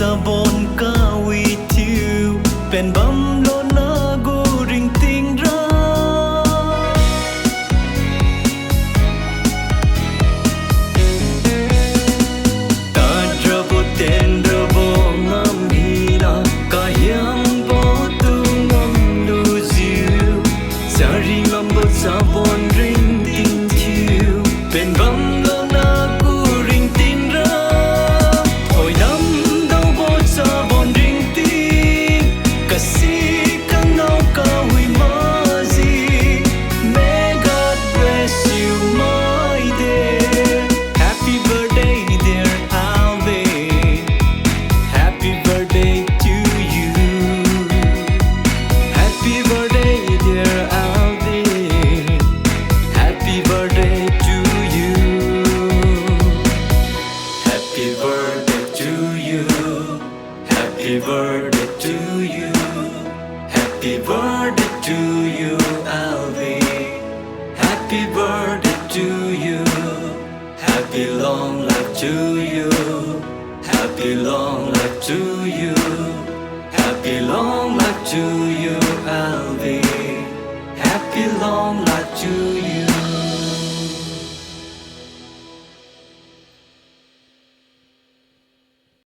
sabon ka with you pen bam lo na go ring ting ra ta drabo ten drabo ngam hira ka yang bo tu ngam lose you sari ngam bo sabon ring ting you pen bam lo na go ring ting ra oi nam dau bo sabon ring ting kasi ka nau ka hui ma zi may God bless you my dear happy birthday dear Alvin happy birthday to you happy birthday dear Alvin happy birthday to you happy birthday to you happy birthday to you happy birthday to you Alvin happy birthday to you happy long life to you happy long life to you happy long life to you Alvin happy long life to you